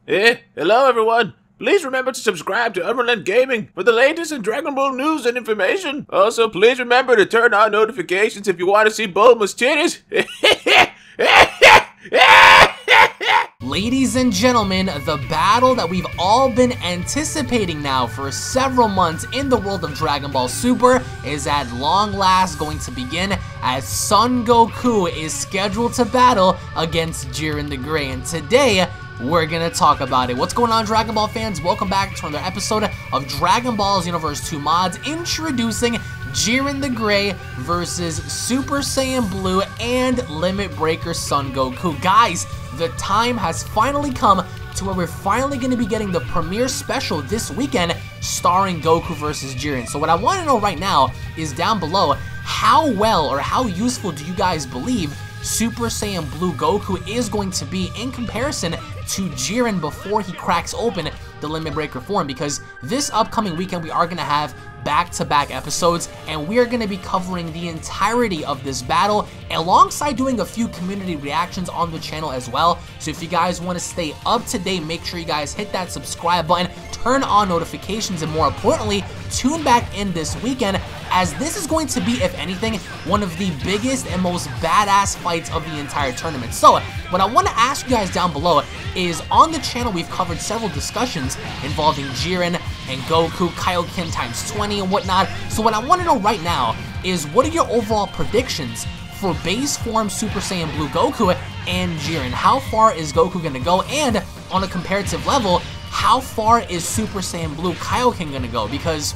Hello everyone! Please remember to subscribe to UnrealEntGaming for the latest in Dragon Ball news and information. Also, please remember to turn on notifications if you want to see Bulma's titties. Ladies and gentlemen, the battle that we've all been anticipating now for several months in the world of Dragon Ball Super is at long last going to begin as Son Goku is scheduled to battle against Jiren the Grey. And today, we're gonna talk about it. What's going on, Dragon Ball fans? Welcome back to another episode of Dragon Ball Xenoverse 2 mods, introducing Jiren the Grey versus Super Saiyan Blue and Limit Breaker Son Goku. Guys, the time has finally come to where we're finally going to be getting the premiere special this weekend starring Goku versus Jiren. So what I want to know right now is down below, how well or how useful do you guys believe Super Saiyan Blue Goku is going to be in comparison to Jiren before he cracks open the Limit Breaker form? Because this upcoming weekend we are going to have back-to-back episodes, and we are going to be covering the entirety of this battle alongside doing a few community reactions on the channel as well. So if you guys want to stay up to date, make sure you guys hit that subscribe button, turn on notifications, and more importantly, tune back in this weekend, as this is going to be, if anything, one of the biggest and most badass fights of the entire tournament. So what I want to ask you guys down below is, on the channel we've covered several discussions involving Jiren and Goku, Kaioken times 20 and whatnot. So what I want to know right now is, what are your overall predictions for base form Super Saiyan Blue Goku and Jiren? How far is Goku going to go? And on a comparative level, how far is Super Saiyan Blue Kaioken going to go? Because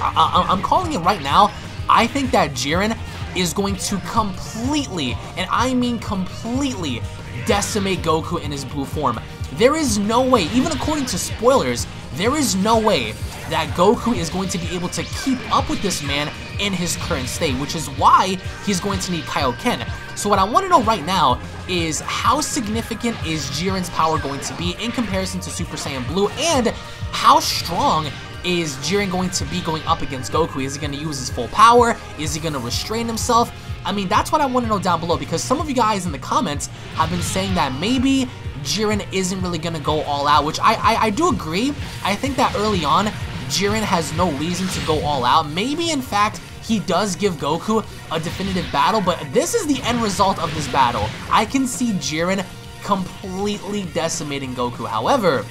I'm calling it right now, I think that Jiren is going to completely, and I mean completely, decimate Goku in his blue form. There is no way, even according to spoilers, there is no way that Goku is going to be able to keep up with this man in his current state, which is why he's going to need Kaioken. So what I want to know right now is, how significant is Jiren's power going to be in comparison to Super Saiyan Blue, and how strong is Jiren going to be going up against Goku? Is he going to use his full power? Is he going to restrain himself? I mean, that's what I want to know down below, because some of you guys in the comments have been saying that maybe Jiren isn't really going to go all out, which I do agree. I think that early on, Jiren has no reason to go all out. Maybe, in fact, he does give Goku a definitive battle, but this is the end result of this battle. I can see Jiren completely decimating Goku. However,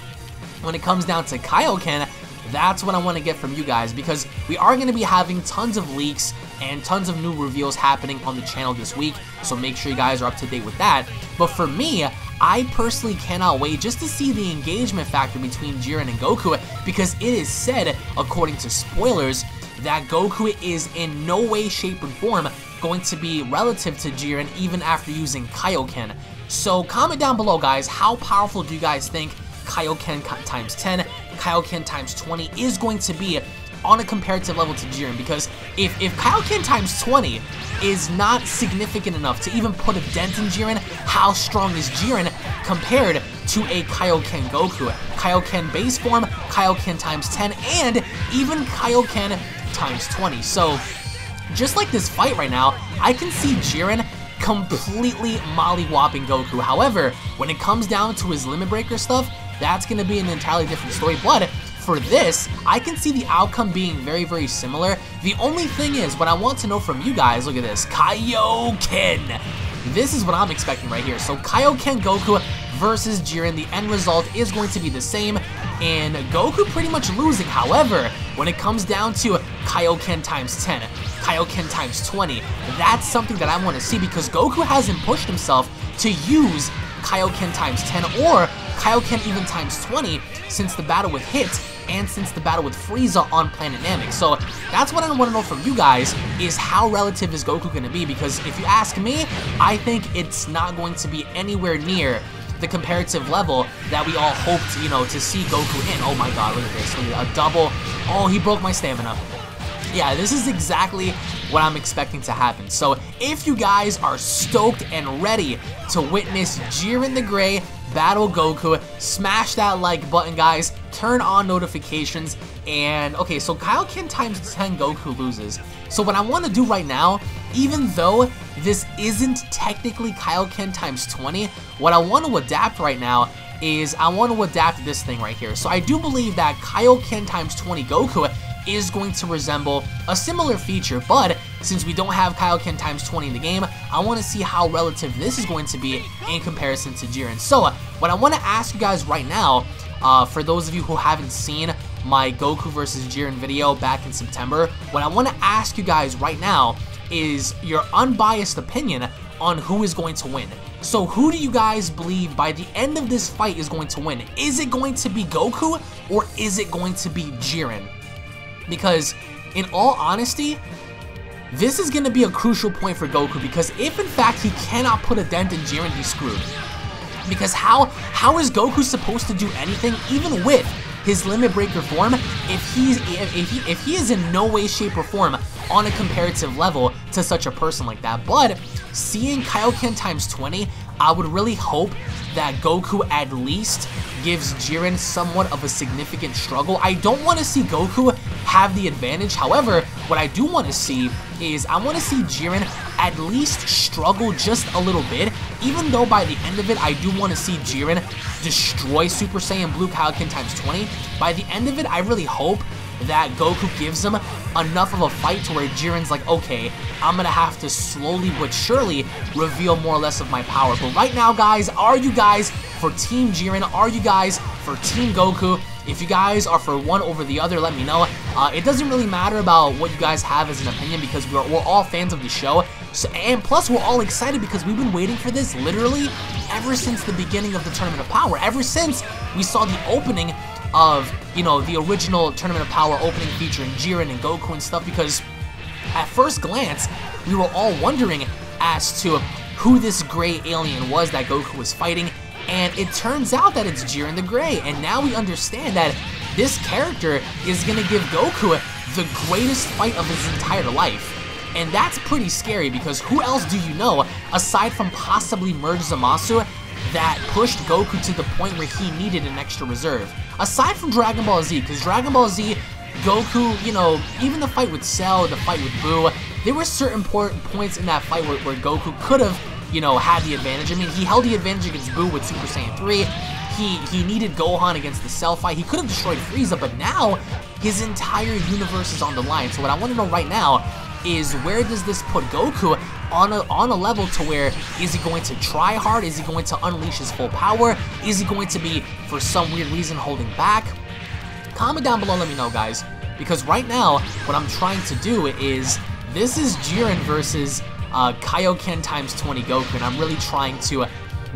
when it comes down to Kaioken, that's what I want to get from you guys, because we are going to be having tons of leaks and tons of new reveals happening on the channel this week, so make sure you guys are up to date with that. But for me, I personally cannot wait just to see the engagement factor between Jiren and Goku, because it is said, according to spoilers, that Goku is in no way, shape, or form going to be relative to Jiren even after using Kaioken. So comment down below, guys, how powerful do you guys think Kaioken times 10, Kaioken times 20 is going to be on a comparative level to Jiren? Because if Kaioken times 20 is not significant enough to even put a dent in Jiren, how strong is Jiren compared to a Kaioken Goku? Kaioken base form, Kaioken times 10, and even Kaioken times 20. So just like this fight right now, I can see Jiren completely mollywhopping Goku. However, when it comes down to his Limit Breaker stuff, that's going to be an entirely different story. But for this, I can see the outcome being very, very similar. The only thing is, what I want to know from you guys, look at this, Kaioken. This is what I'm expecting right here. So Kaioken Goku versus Jiren, the end result is going to be the same, and Goku pretty much losing. However, when it comes down to Kaioken times 10, Kaioken times 20, that's something that I want to see, because Goku hasn't pushed himself to use Kaioken times 10 or Kaioken even times 20 since the battle with Hit and since the battle with Frieza on Planet Namek. So that's what I want to know from you guys, is how relative is Goku going to be? Because if you ask me, I think it's not going to be anywhere near the comparative level that we all hoped, you know, to see Goku in. Oh my god, look at this. Look at a double. Oh, he broke my stamina. Yeah, this is exactly what I'm expecting to happen. So if you guys are stoked and ready to witness Jiren the Grey battle Goku, smash that like button, guys, turn on notifications, and okay, so Kaioken times 10 Goku loses. So what I want to do right now, even though this isn't technically Kaioken times 20, what I want to adapt right now is I want to adapt this thing right here. So I do believe that Kaioken times 20 Goku is going to resemble a similar feature, but since we don't have Kaioken times 20 in the game, I want to see how relative this is going to be in comparison to Jiren. So what I want to ask you guys right now, for those of you who haven't seen my Goku versus Jiren video back in September, what I want to ask you guys right now is your unbiased opinion on who is going to win. So who do you guys believe by the end of this fight is going to win? Is it going to be Goku or is it going to be Jiren? Because in all honesty, this is going to be a crucial point for Goku, because if in fact he cannot put a dent in Jiren, he's screwed. Because how is Goku supposed to do anything, even with his limit breaker form, if he is in no way, shape, or form on a comparative level to such a person like that? But seeing Kaioken times 20, I would really hope that Goku at least gives Jiren somewhat of a significant struggle. I don't want to see Goku have the advantage. However, what I do want to see is I want to see Jiren at least struggle just a little bit, even though by the end of it, I do want to see Jiren destroy Super Saiyan Blue Kaioken times 20. By the end of it, I really hope that Goku gives him enough of a fight to where Jiren's like, okay, I'm gonna have to slowly but surely reveal more or less of my power. But right now, guys, are you guys for Team Jiren? Are you guys for Team Goku? If you guys are for one over the other, let me know. It doesn't really matter about what you guys have as an opinion, because we're all fans of the show. So, and plus, we're all excited because we've been waiting for this literally ever since the beginning of the Tournament of Power. Ever since we saw the opening of, you know, the original Tournament of Power opening featuring Jiren and Goku and stuff, because at first glance, we were all wondering as to who this gray alien was that Goku was fighting, and it turns out that it's Jiren the Gray, and now we understand that this character is going to give Goku the greatest fight of his entire life. And that's pretty scary, because who else do you know, aside from possibly Merge Zamasu, that pushed Goku to the point where he needed an extra reserve? Aside from Dragon Ball Z, because Dragon Ball Z, Goku, you know, even the fight with Cell, the fight with Buu, there were certain points in that fight where Goku could have, you know, had the advantage. I mean, he held the advantage against Buu with Super Saiyan 3. He needed Gohan against the Cell fight. He could have destroyed Frieza, but now his entire universe is on the line. So what I want to know right now is, where does this put Goku on a level to where, is he going to try hard? Is he going to unleash his full power? Is he going to be, for some weird reason, holding back? Comment down below, let me know, guys. Because right now, what I'm trying to do is, this is Jiren versus Kaioken times 20 Goku, and I'm really trying to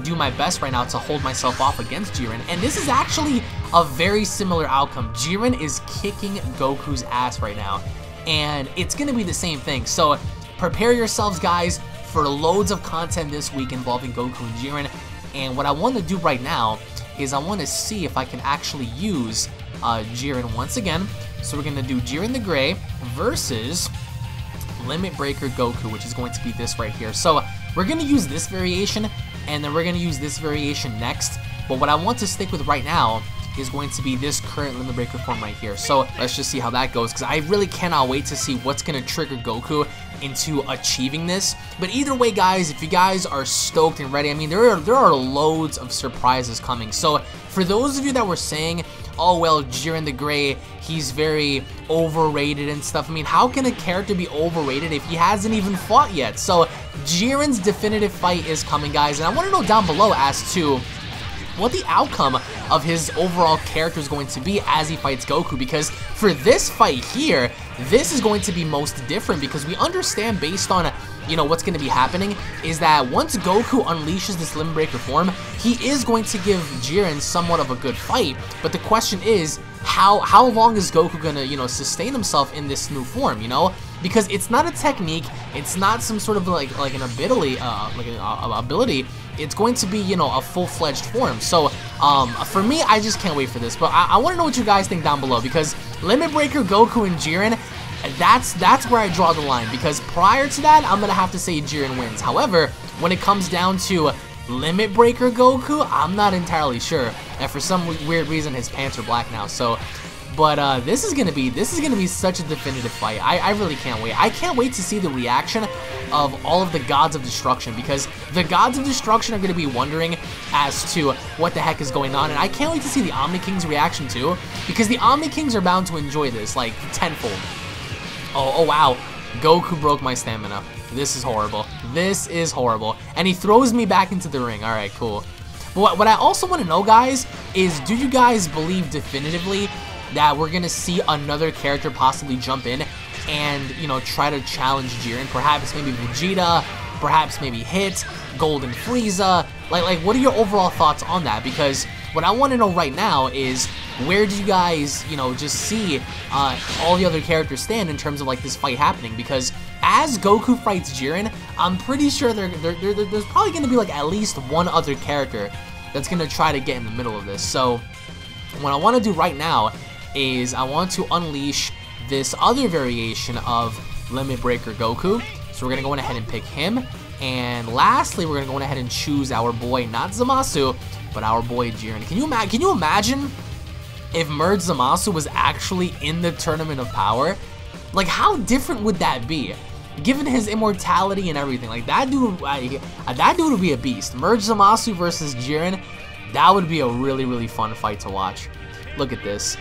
do my best right now to hold myself off against Jiren. And this is actually a very similar outcome. Jiren is kicking Goku's ass right now, and it's gonna be the same thing. So prepare yourselves, guys, for loads of content this week involving Goku and Jiren. And what I want to do right now is I want to see if I can actually use Jiren once again. So we're gonna do Jiren the Gray versus Limit Breaker Goku, which is going to be this right here. So we're gonna use this variation, and then we're gonna use this variation next. But what I want to stick with right now is going to be this current Limit Breaker form right here. So let's just see how that goes, because I really cannot wait to see what's going to trigger Goku into achieving this. But either way, guys, if you guys are stoked and ready, I mean, there are loads of surprises coming. So for those of you that were saying, oh, well, Jiren the Gray, he's very overrated and stuff, I mean, how can a character be overrated if he hasn't even fought yet? So Jiren's definitive fight is coming, guys, and I want to know down below as to what the outcome of his overall character is going to be as he fights Goku, because for this fight here, this is going to be most different, because we understand, based on, you know, what's going to be happening, is that once Goku unleashes this Limit Breaker form, he is going to give Jiren somewhat of a good fight. But the question is, how long is Goku gonna, you know, sustain himself in this new form, you know? Because it's not a technique, it's not some sort of like an ability, ability. It's going to be, you know, a full-fledged form. So for me, I just can't wait for this. But I want to know what you guys think down below, because Limit Breaker Goku and Jiren, that's where I draw the line, because prior to that, I'm gonna have to say Jiren wins. However, when it comes down to Limit Breaker Goku, I'm not entirely sure, and for some weird reason his pants are black now. So But this is gonna be such a definitive fight. I really can't wait. I can't wait to see the reaction of all of the Gods of Destruction, because the Gods of Destruction are gonna be wondering as to what the heck is going on, and I can't wait to see the Omni King's reaction too, because the Omni Kings are bound to enjoy this like tenfold. Oh wow, Goku broke my stamina. This is horrible. This is horrible, and he throws me back into the ring. All right, cool. But what I also want to know, guys, is do you guys believe definitively that we're gonna see another character possibly jump in and, you know, try to challenge Jiren? Perhaps maybe Vegeta, perhaps maybe Hit, Golden Frieza. Like what are your overall thoughts on that? Because what I want to know right now is, where do you guys, you know, just see all the other characters stand in terms of like this fight happening? Because as Goku fights Jiren, I'm pretty sure there's probably gonna be like at least one other character that's gonna try to get in the middle of this. So what I want to do right now is I want to unleash this other variation of Limit Breaker Goku. So we're gonna go ahead and pick him, and lastly we're gonna go ahead and choose our boy, not Zamasu, but our boy Jiren. Can you imagine if Merge Zamasu was actually in the Tournament of Power? Like, how different would that be? Given his immortality and everything, like that dude would be a beast. Merge Zamasu versus Jiren, that would be a really fun fight to watch. Look at this.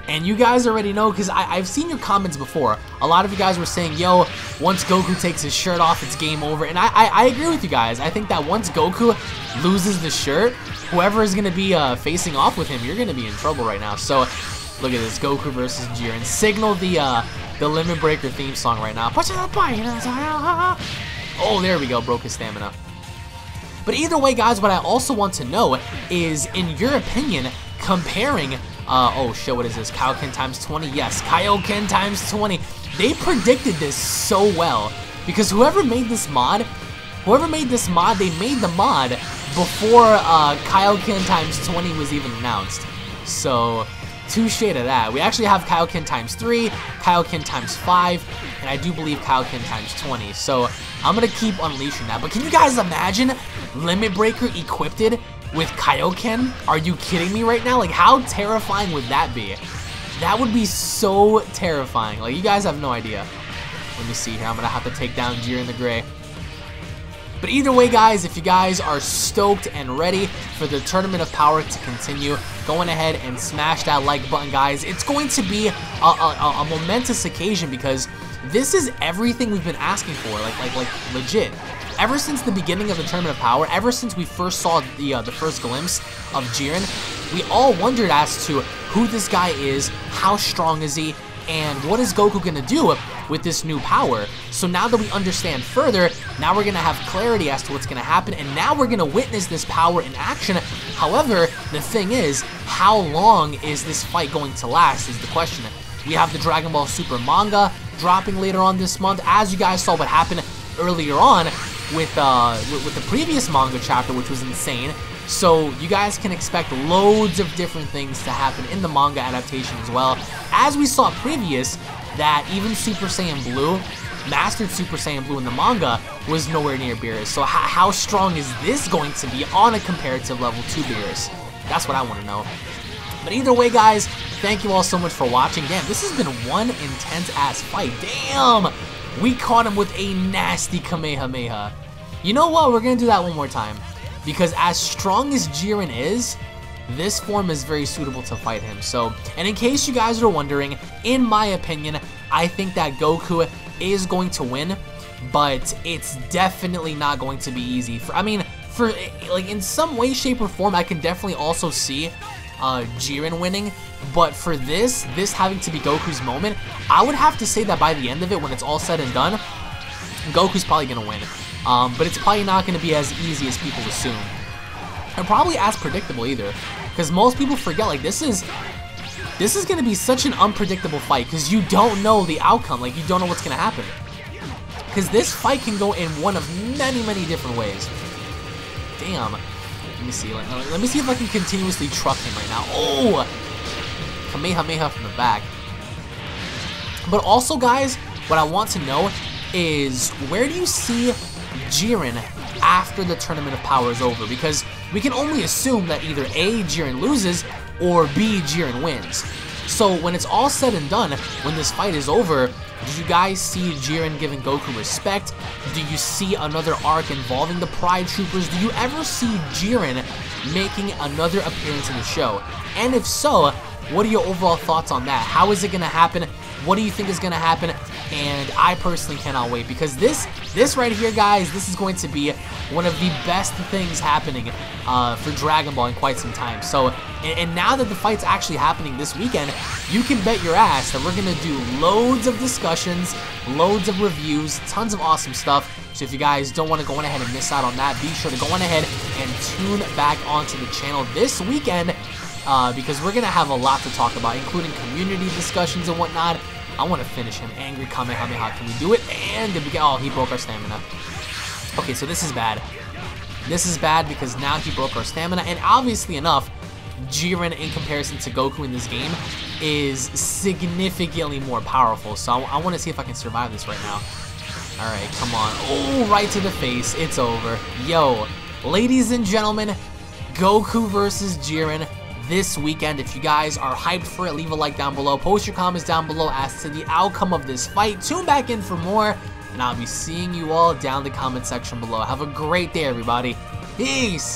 And you guys already know, because I've seen your comments before. A lot of you guys were saying, yo, once Goku takes his shirt off, it's game over. And I agree with you guys. I think that once Goku loses the shirt, whoever is going to be facing off with him, you're going to be in trouble right now. So, look at this, Goku versus Jiren. Signal the Limit Breaker theme song right now. Oh, there we go, broke his stamina. But either way, guys, what I also want to know is, in your opinion, comparing... oh shit, what is this? Kaioken times 20? Yes, Kaioken times 20. They predicted this so well, because whoever made this mod, they made the mod before Kaioken times 20 was even announced. So, touche to that. We actually have Kaioken times 3, Kaioken times 5, and I do believe Kaioken times 20. So, I'm gonna keep unleashing that. But can you guys imagine Limit Breaker equipped with Kaioken? Are you kidding me right now? Like, how terrifying would that be? That would be so terrifying. Like, you guys have no idea. Let me see here. I'm gonna have to take down Jiren the Gray. But either way, guys, if you guys are stoked and ready for the Tournament of Power to continue, go ahead and smash that like button, guys. It's going to be a momentous occasion, because this is everything we've been asking for, like legit. Ever since the beginning of the Tournament of Power, ever since we first saw the first glimpse of Jiren, we all wondered as to who this guy is, how strong is he, and what is Goku gonna do with this new power. So now that we understand further, now we're gonna have clarity as to what's gonna happen, and now we're gonna witness this power in action. However, the thing is, how long is this fight going to last is the question. We have the Dragon Ball Super manga dropping later on this month, as you guys saw what happened earlier on with the previous manga chapter, which was insane. So you guys can expect loads of different things to happen in the manga adaptation as well. As we saw previous, that even Super Saiyan Blue, Mastered Super Saiyan Blue in the manga, was nowhere near Beerus. So how strong is this going to be on a comparative level to Beerus? That's what I want to know. But either way, guys, thank you all so much for watching. Damn, this has been one intense-ass fight. Damn! We caught him with a nasty Kamehameha. You know what? We're going to do that one more time. Because as strong as Jiren is, this form is very suitable to fight him. So, and in case you guys are wondering, in my opinion, I think that Goku is going to win, but it's definitely not going to be easy. For like, in some way, shape, or form, I can definitely also see Jiren winning, but for this having to be Goku's moment, I would have to say that by the end of it, when it's all said and done, Goku's probably going to win. But it's probably not going to be as easy as people assume. And probably as predictable either. Because most people forget, like, this is going to be such an unpredictable fight, because you don't know the outcome. Like, you don't know what's going to happen. Because this fight can go in one of many different ways. Damn. Let me see. Let me see if I can continuously truck him right now. Oh! Kamehameha from the back. But also, guys, what I want to know is, where do you see Jiren after the Tournament of Power is over? Because we can only assume that either A, Jiren loses, or B, Jiren wins. So when it's all said and done, when this fight is over, do you guys see Jiren giving Goku respect? Do you see another arc involving the Pride Troopers? Do you ever see Jiren making another appearance in the show? And if so, what are your overall thoughts on that? How is it going to happen? What do you think is going to happen? And I personally cannot wait, because this right here, guys, this is going to be one of the best things happening for Dragon Ball in quite some time. So, and now that the fight's actually happening this weekend, you can bet your ass that we're going to do loads of discussions, loads of reviews, tons of awesome stuff. So if you guys don't want to go on ahead and miss out on that, be sure to go on ahead and tune back onto the channel this weekend, because we're going to have a lot to talk about, including community discussions and whatnot. I want to finish him. Angry Kamehameha. Can we do it? And did we get... Oh, he broke our stamina. Okay, so this is bad. This is bad because now he broke our stamina. And obviously enough, Jiren, in comparison to Goku in this game, is significantly more powerful. So I want to see if I can survive this right now. Alright, come on. Oh, right to the face. It's over. Yo, ladies and gentlemen, Goku versus Jiren this weekend. If you guys are hyped for it, leave a like down below. Post your comments down below as to the outcome of this fight. Tune back in for more, and I'll be seeing you all down in the comment section below. Have a great day, everybody. Peace!